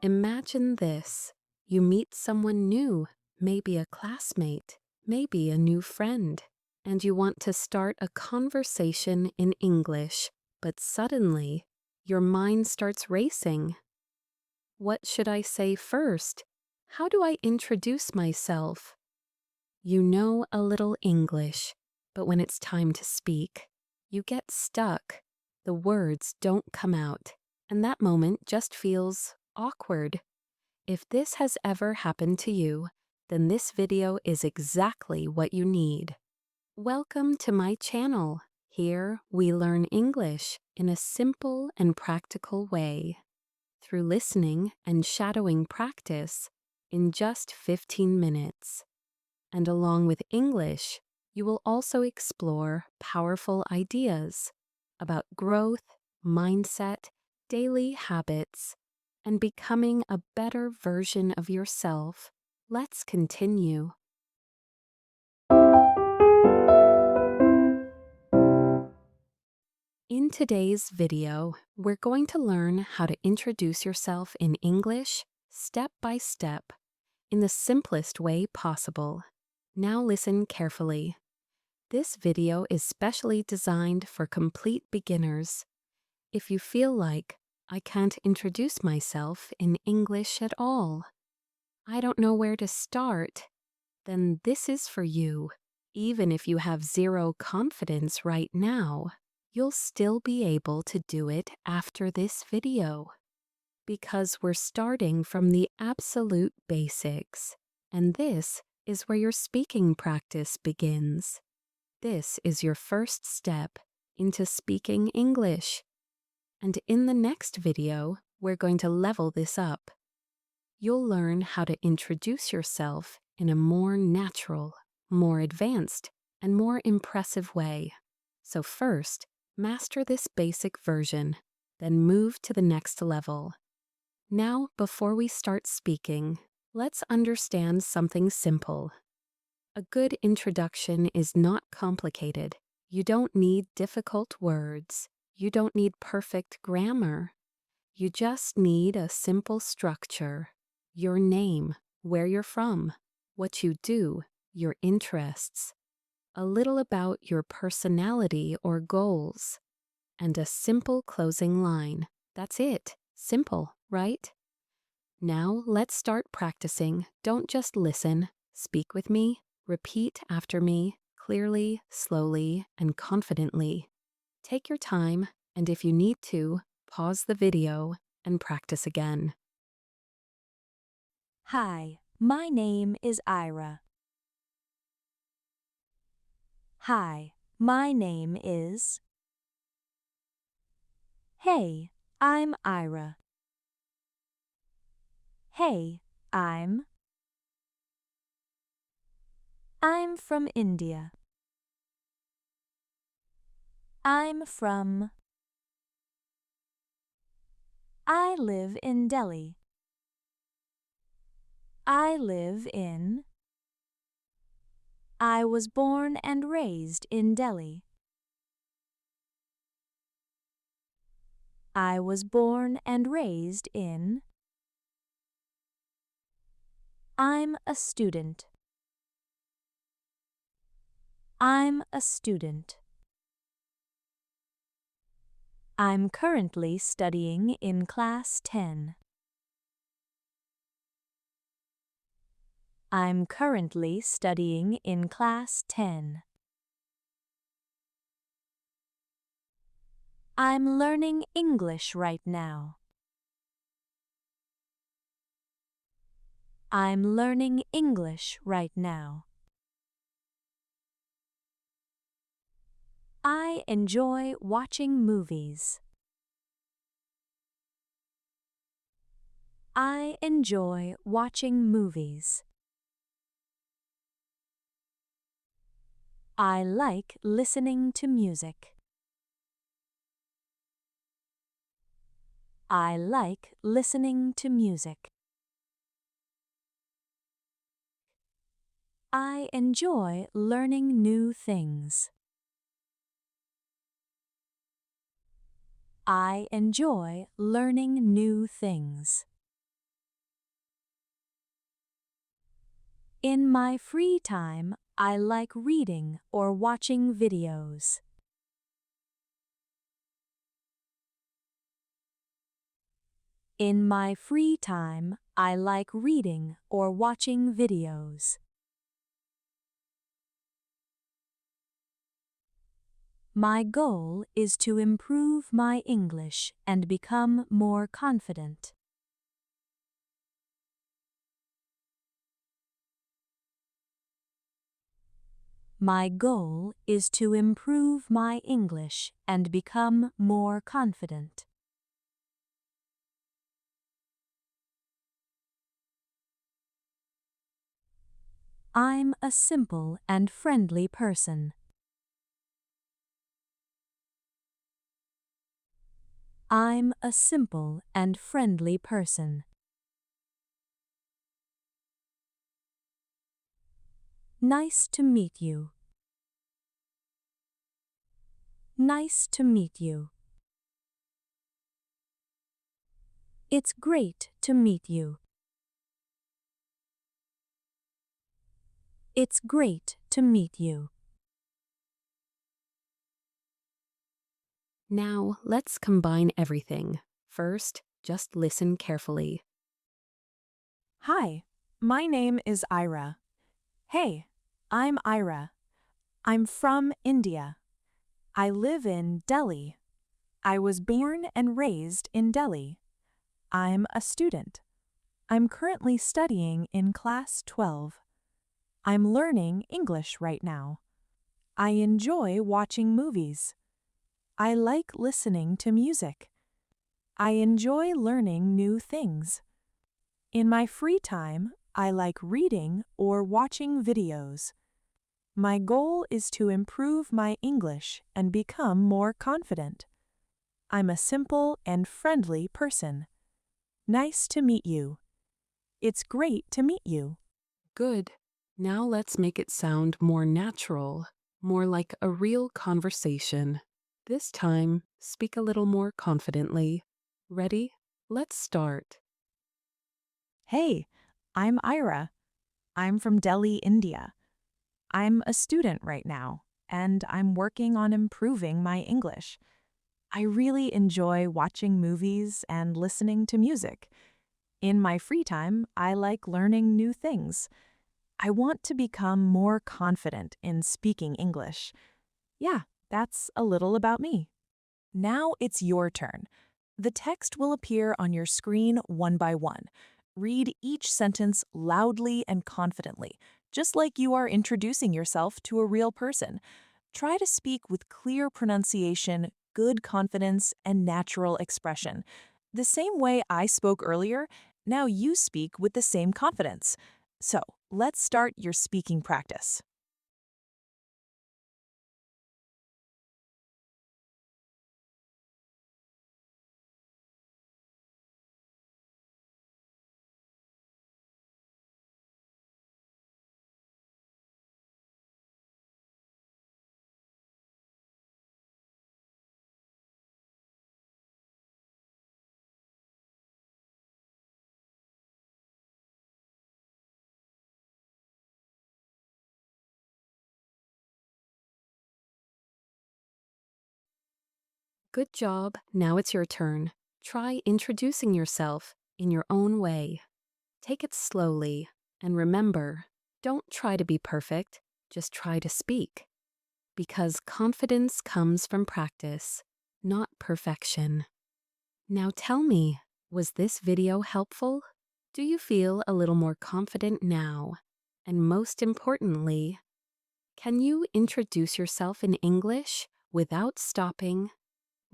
Imagine this. You meet someone new, maybe a classmate, maybe a new friend, and you want to start a conversation in English, but suddenly your mind starts racing. What should I say first? How do I introduce myself? You know a little English, but when it's time to speak, you get stuck. The words don't come out, and that moment just feels awkward. If this has ever happened to you, then this video is exactly what you need. Welcome to my channel. Here we learn English in a simple and practical way. Through listening and shadowing practice in just 15 minutes. And along with English, you will also explore powerful ideas about growth, mindset, daily habits, and becoming a better version of yourself. Let's continue. In today's video, we're going to learn how to introduce yourself in English step by step in the simplest way possible. Now listen carefully. This video is specially designed for complete beginners. If you feel like, I can't introduce myself in English at all, I don't know where to start, then this is for you. Even if you have zero confidence right now, you'll still be able to do it after this video. Because we're starting from the absolute basics, and this is where your speaking practice begins. This is your first step into speaking English. And in the next video, we're going to level this up. You'll learn how to introduce yourself in a more natural, more advanced, and more impressive way. So first, master this basic version, then move to the next level. Now, before we start speaking, let's understand something simple. A good introduction is not complicated. You don't need difficult words. You don't need perfect grammar. You just need a simple structure. Your name, where you're from, what you do, your interests, a little about your personality or goals, and a simple closing line. That's it. Simple, right? Now let's start practicing. Don't just listen. Speak with me. Repeat after me, clearly, slowly, and confidently. Take your time, and if you need to, pause the video and practice again. Hi, my name is Ira. Hi, my name is. Hey, I'm Ira. Hey, I'm. I'm from India. I'm from. I live in Delhi. I live in. I was born and raised in Delhi. I was born and raised in. I'm a student. I'm a student. I'm currently studying in class 10. I'm currently studying in class 10. I'm learning English right now. I'm learning English right now. I enjoy watching movies. I enjoy watching movies. I like listening to music. I like listening to music. I enjoy learning new things. I enjoy learning new things. In my free time, I like reading or watching videos. In my free time, I like reading or watching videos. My goal is to improve my English and become more confident. My goal is to improve my English and become more confident. I'm a simple and friendly person. I'm a simple and friendly person. Nice to meet you. Nice to meet you. It's great to meet you. It's great to meet you. Now, let's combine everything. First, just listen carefully. Hi, my name is Ira. Hey, I'm Ira. I'm from India. I live in Delhi. I was born and raised in Delhi. I'm a student. I'm currently studying in class 12. I'm learning English right now. I enjoy watching movies. I like listening to music. I enjoy learning new things. In my free time, I like reading or watching videos. My goal is to improve my English and become more confident. I'm a simple and friendly person. Nice to meet you. It's great to meet you. Good. Now let's make it sound more natural, more like a real conversation. This time, speak a little more confidently. Ready? Let's start. Hey, I'm Ira. I'm from Delhi, India. I'm a student right now, and I'm working on improving my English. I really enjoy watching movies and listening to music. In my free time, I like learning new things. I want to become more confident in speaking English. Yeah, that's a little about me. Now it's your turn. The text will appear on your screen one by one. Read each sentence loudly and confidently, just like you are introducing yourself to a real person. Try to speak with clear pronunciation, good confidence, and natural expression. The same way I spoke earlier, now you speak with the same confidence. So, let's start your speaking practice. Good job. Now it's your turn. Try introducing yourself in your own way. Take it slowly, and remember, don't try to be perfect, just try to speak. Because confidence comes from practice, not perfection. Now tell me, was this video helpful? Do you feel a little more confident now? And most importantly, can you introduce yourself in English without stopping?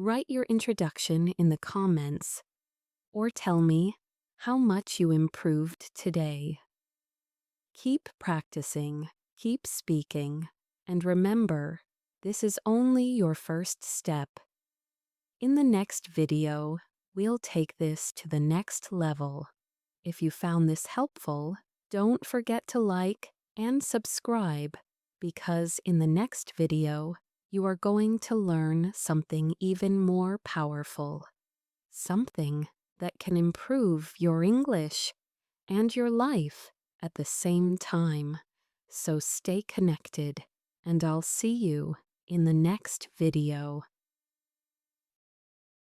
Write your introduction in the comments, or tell me how much you improved today. Keep practicing, keep speaking, and remember, this is only your first step. In the next video, we'll take this to the next level. If you found this helpful, don't forget to like and subscribe, because in the next video, you are going to learn something even more powerful. Something that can improve your English and your life. at the same time. So stay connected, and I'll see you in the next video.